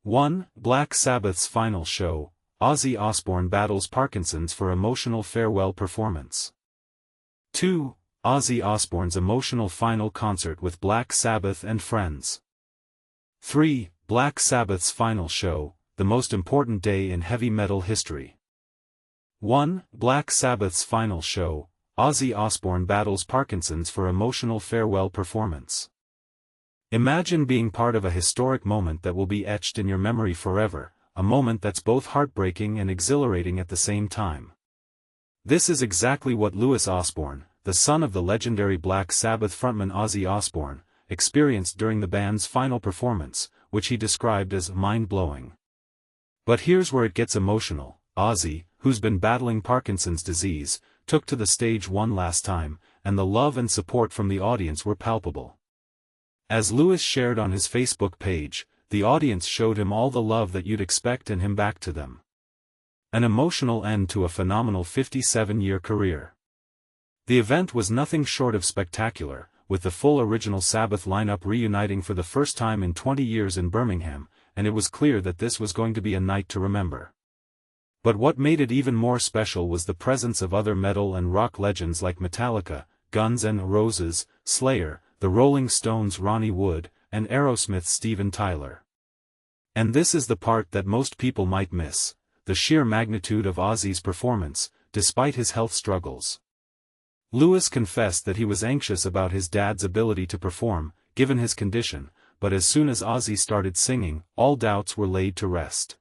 1. Black Sabbath's final show, Ozzy Osbourne battles Parkinson's for emotional farewell performance. 2. Ozzy Osbourne's emotional final concert with Black Sabbath and friends. 3. Black Sabbath's final show, the most important day in heavy metal history. 1. Black Sabbath's final show, Ozzy Osbourne battles Parkinson's for emotional farewell performance. Imagine being part of a historic moment that will be etched in your memory forever, a moment that's both heartbreaking and exhilarating at the same time. This is exactly what Louis Osbourne, the son of the legendary Black Sabbath frontman Ozzy Osbourne, experienced during the band's final performance, which he described as mind-blowing. But here's where it gets emotional. Ozzy, who's been battling Parkinson's disease, took to the stage one last time, and the love and support from the audience were palpable. As Louis shared on his Facebook page, the audience showed him all the love that you'd expect and him back to them. An emotional end to a phenomenal 57-year career. The event was nothing short of spectacular, with the full original Sabbath lineup reuniting for the first time in 20 years in Birmingham, and it was clear that this was going to be a night to remember. But what made it even more special was the presence of other metal and rock legends like Metallica, Guns N' Roses, Slayer, the Rolling Stones' Ronnie Wood, and Aerosmith's Steven Tyler. And this is the part that most people might miss, the sheer magnitude of Ozzy's performance, despite his health struggles. Louis confessed that he was anxious about his dad's ability to perform, given his condition, but as soon as Ozzy started singing, all doubts were laid to rest.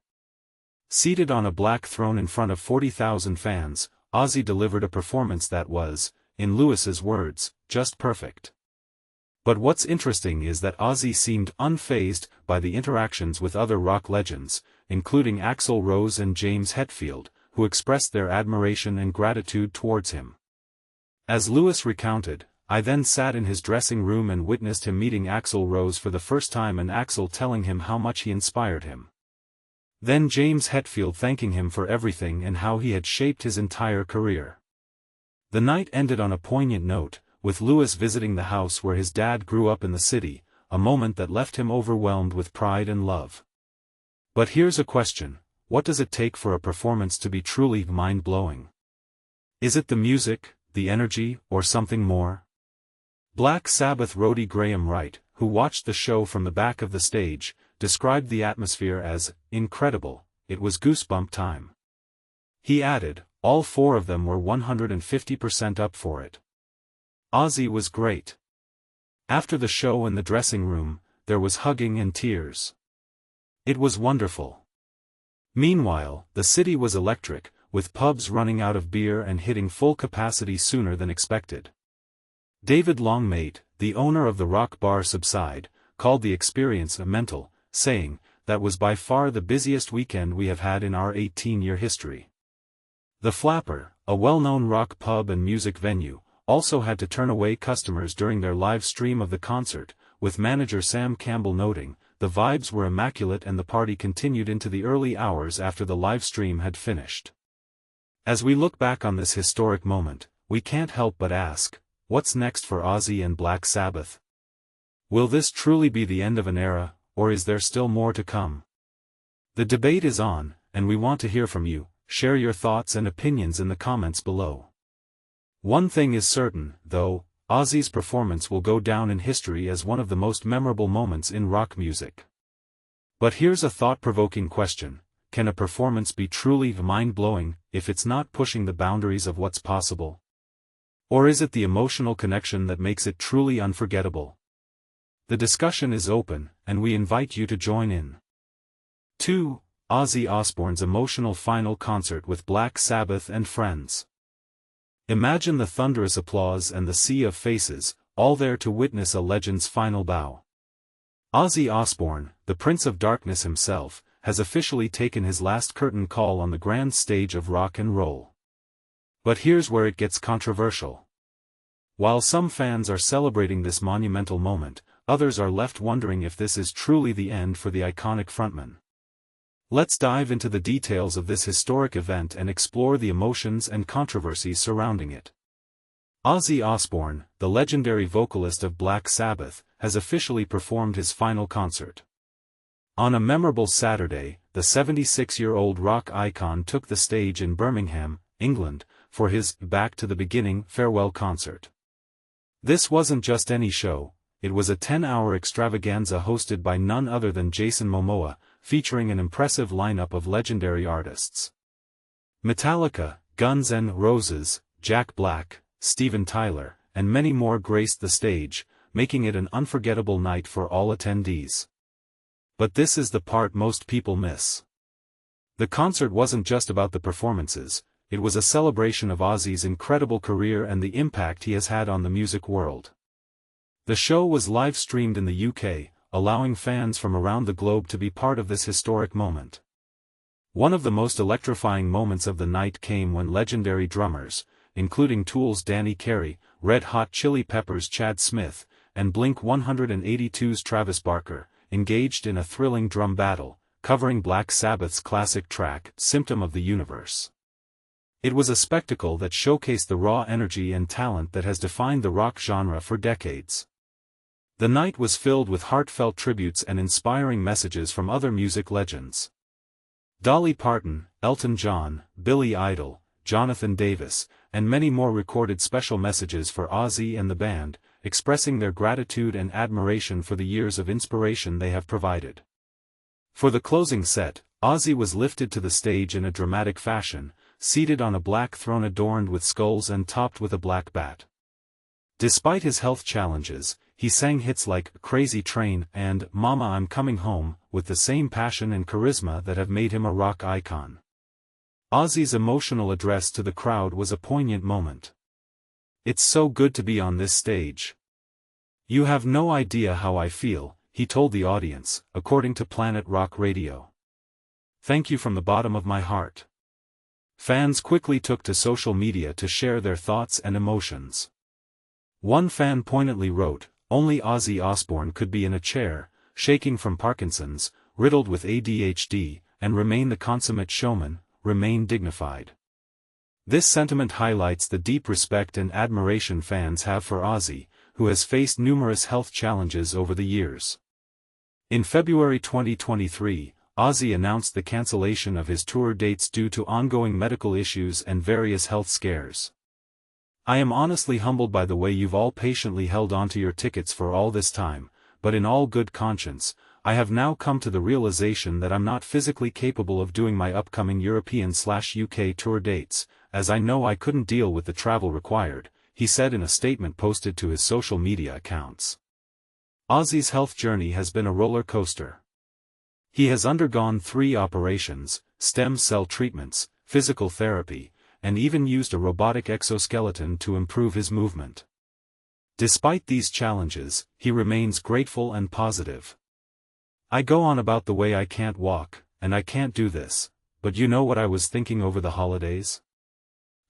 Seated on a black throne in front of 40,000 fans, Ozzy delivered a performance that was, in Louis's words, just perfect. But what's interesting is that Ozzy seemed unfazed by the interactions with other rock legends, including Axl Rose and James Hetfield, who expressed their admiration and gratitude towards him. As Louis recounted, I then sat in his dressing room and witnessed him meeting Axl Rose for the first time and Axl telling him how much he inspired him. Then James Hetfield thanking him for everything and how he had shaped his entire career. The night ended on a poignant note, with Louis visiting the house where his dad grew up in the city, a moment that left him overwhelmed with pride and love. But here's a question: what does it take for a performance to be truly mind-blowing? Is it the music, the energy, or something more? Black Sabbath roadie Graham Wright, who watched the show from the back of the stage, described the atmosphere as incredible. It was goosebump time. He added, all four of them were 150% up for it. Ozzy was great. After the show in the dressing room, there was hugging and tears. It was wonderful. Meanwhile, the city was electric, with pubs running out of beer and hitting full capacity sooner than expected. David Longmate, the owner of the rock bar Subside, called the experience mental, saying, "That was by far the busiest weekend we have had in our 18-year history." The Flapper, a well-known rock pub and music venue, also had to turn away customers during their live stream of the concert, with manager Sam Campbell noting, "The vibes were immaculate and the party continued into the early hours after the live stream had finished." As we look back on this historic moment, we can't help but ask, what's next for Ozzy and Black Sabbath? Will this truly be the end of an era, or is there still more to come? The debate is on, and we want to hear from you. Share your thoughts and opinions in the comments below. One thing is certain, though, Ozzy's performance will go down in history as one of the most memorable moments in rock music. But here's a thought-provoking question: can a performance be truly mind-blowing if it's not pushing the boundaries of what's possible? Or is it the emotional connection that makes it truly unforgettable? The discussion is open, and we invite you to join in. 2. Ozzy Osbourne's emotional final concert with Black Sabbath and friends. Imagine the thunderous applause and the sea of faces, all there to witness a legend's final bow. Ozzy Osbourne, the Prince of Darkness himself, has officially taken his last curtain call on the grand stage of rock and roll. But here's where it gets controversial. While some fans are celebrating this monumental moment, others are left wondering if this is truly the end for the iconic frontman. Let's dive into the details of this historic event and explore the emotions and controversies surrounding it. Ozzy Osbourne, the legendary vocalist of Black Sabbath, has officially performed his final concert. On a memorable Saturday, the 76-year-old rock icon took the stage in Birmingham, England, for his Back to the Beginning farewell concert. This wasn't just any show, it was a 10-hour extravaganza hosted by none other than Jason Momoa, featuring an impressive lineup of legendary artists. Metallica, Guns N' Roses, Jack Black, Steven Tyler, and many more graced the stage, making it an unforgettable night for all attendees. But this is the part most people miss. The concert wasn't just about the performances, it was a celebration of Ozzy's incredible career and the impact he has had on the music world. The show was live-streamed in the UK, allowing fans from around the globe to be part of this historic moment. One of the most electrifying moments of the night came when legendary drummers, including Tool's Danny Carey, Red Hot Chili Peppers' Chad Smith, and Blink-182's Travis Barker, engaged in a thrilling drum battle, covering Black Sabbath's classic track, Symptom of the Universe. It was a spectacle that showcased the raw energy and talent that has defined the rock genre for decades. The night was filled with heartfelt tributes and inspiring messages from other music legends. Dolly Parton, Elton John, Billy Idol, Jonathan Davis, and many more recorded special messages for Ozzy and the band, expressing their gratitude and admiration for the years of inspiration they have provided. For the closing set, Ozzy was lifted to the stage in a dramatic fashion, seated on a black throne adorned with skulls and topped with a black bat. Despite his health challenges, he sang hits like Crazy Train and Mama I'm Coming Home, with the same passion and charisma that have made him a rock icon. Ozzy's emotional address to the crowd was a poignant moment. "It's so good to be on this stage. You have no idea how I feel," he told the audience, according to Planet Rock Radio. "Thank you from the bottom of my heart." Fans quickly took to social media to share their thoughts and emotions. One fan poignantly wrote, "Only Ozzy Osbourne could be in a chair, shaking from Parkinson's, riddled with ADHD, and remain the consummate showman, remain dignified." This sentiment highlights the deep respect and admiration fans have for Ozzy, who has faced numerous health challenges over the years. In February 2023, Ozzy announced the cancellation of his tour dates due to ongoing medical issues and various health scares. "I am honestly humbled by the way you've all patiently held onto your tickets for all this time, but in all good conscience, I have now come to the realization that I'm not physically capable of doing my upcoming European/UK tour dates, as I know I couldn't deal with the travel required," he said in a statement posted to his social media accounts. Ozzy's health journey has been a roller coaster. He has undergone 3 operations, stem cell treatments, physical therapy, and even used a robotic exoskeleton to improve his movement. Despite these challenges, he remains grateful and positive. "I go on about the way I can't walk, and I can't do this, but you know what I was thinking over the holidays?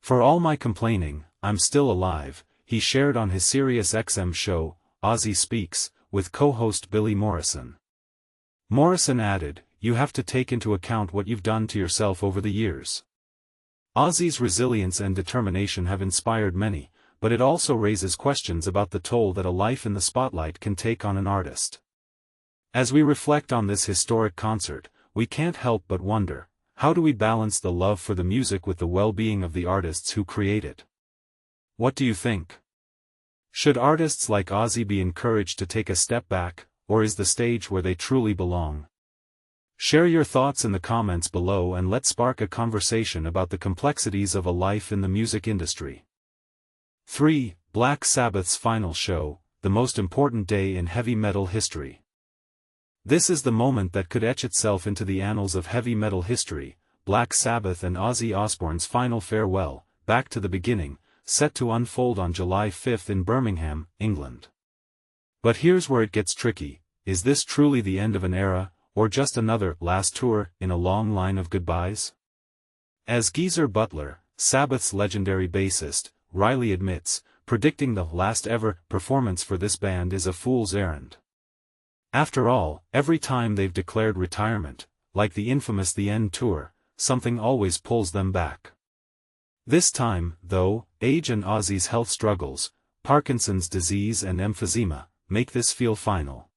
For all my complaining, I'm still alive," he shared on his SiriusXM show, Ozzy Speaks, with co-host Billy Morrison. Morrison added, "You have to take into account what you've done to yourself over the years." Ozzy's resilience and determination have inspired many, but it also raises questions about the toll that a life in the spotlight can take on an artist. As we reflect on this historic concert, we can't help but wonder, how do we balance the love for the music with the well-being of the artists who create it? What do you think? Should artists like Ozzy be encouraged to take a step back, or is the stage where they truly belong? Share your thoughts in the comments below and let's spark a conversation about the complexities of a life in the music industry. 3. Black Sabbath's final show, the most important day in heavy metal history. This is the moment that could etch itself into the annals of heavy metal history, Black Sabbath and Ozzy Osbourne's final farewell, Back to the Beginning, set to unfold on July 5 in Birmingham, England. But here's where it gets tricky: is this truly the end of an era, or just another last tour in a long line of goodbyes? As Geezer Butler, Sabbath's legendary bassist, Riley admits, predicting the last ever performance for this band is a fool's errand. After all, every time they've declared retirement, like the infamous The End Tour, something always pulls them back. This time, though, age and Ozzy's health struggles, Parkinson's disease and emphysema, make this feel final.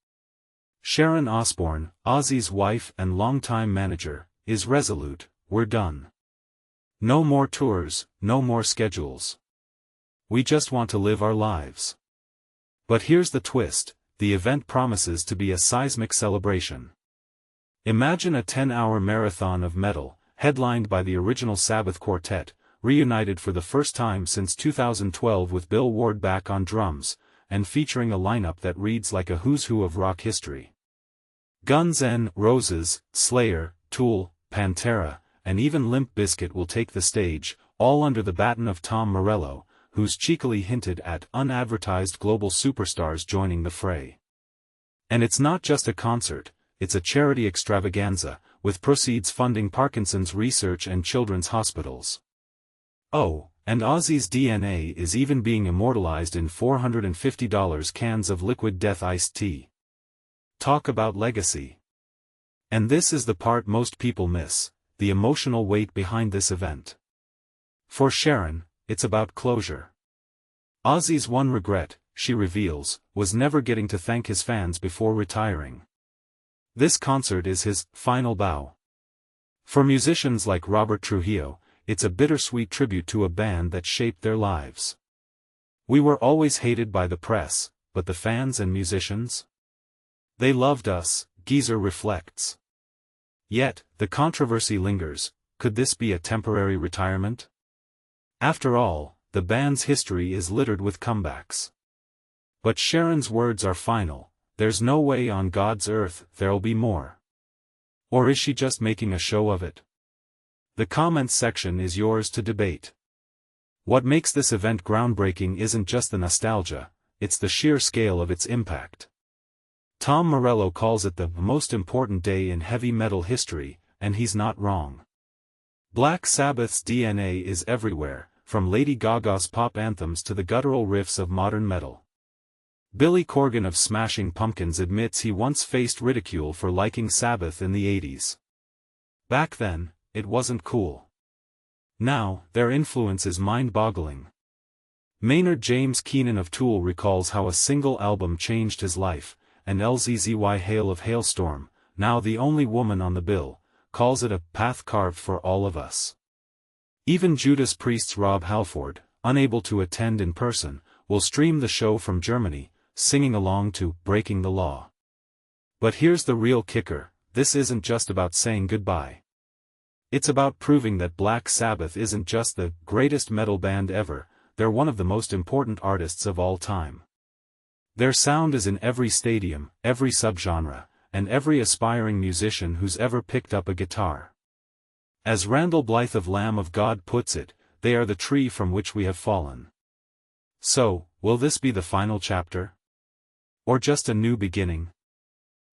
Sharon Osbourne, Ozzy's wife and longtime manager, is resolute: "We're done. No more tours, no more schedules. We just want to live our lives." But here's the twist: the event promises to be a seismic celebration. Imagine a 10-hour marathon of metal, headlined by the original Sabbath quartet, reunited for the first time since 2012 with Bill Ward back on drums, and featuring a lineup that reads like a who's who of rock history. Guns N' Roses, Slayer, Tool, Pantera, and even Limp Bizkit will take the stage, all under the baton of Tom Morello, who's cheekily hinted at unadvertised global superstars joining the fray. And it's not just a concert, it's a charity extravaganza, with proceeds funding Parkinson's research and children's hospitals. Oh, and Ozzy's DNA is even being immortalized in $450 cans of liquid death iced tea. Talk about legacy. And this is the part most people miss: the emotional weight behind this event. For Sharon, it's about closure. Ozzy's one regret, she reveals, was never getting to thank his fans before retiring. This concert is his final bow. For musicians like Robert Trujillo, it's a bittersweet tribute to a band that shaped their lives. "We were always hated by the press, but the fans and musicians? They loved us," Geezer reflects. Yet, the controversy lingers: could this be a temporary retirement? After all, the band's history is littered with comebacks. But Sharon's words are final: "There's no way on God's earth there'll be more." Or is she just making a show of it? The comments section is yours to debate. What makes this event groundbreaking isn't just the nostalgia, it's the sheer scale of its impact. Tom Morello calls it the most important day in heavy metal history, and he's not wrong. Black Sabbath's DNA is everywhere, from Lady Gaga's pop anthems to the guttural riffs of modern metal. Billy Corgan of Smashing Pumpkins admits he once faced ridicule for liking Sabbath in the 80s. Back then, it wasn't cool. Now, their influence is mind-boggling. Maynard James Keenan of Tool recalls how a single album changed his life, and LZZY Hail of Hailstorm, now the only woman on the bill, calls it a path carved for all of us. Even Judas Priest's Rob Halford, unable to attend in person, will stream the show from Germany, singing along to "Breaking the Law." But here's the real kicker: this isn't just about saying goodbye. It's about proving that Black Sabbath isn't just the greatest metal band ever, they're one of the most important artists of all time. Their sound is in every stadium, every subgenre, and every aspiring musician who's ever picked up a guitar. As Randall Blythe of Lamb of God puts it, they are the tree from which we have fallen. So, will this be the final chapter? Or just a new beginning?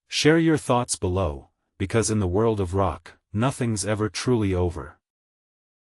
Share your thoughts below, because in the world of rock, nothing's ever truly over.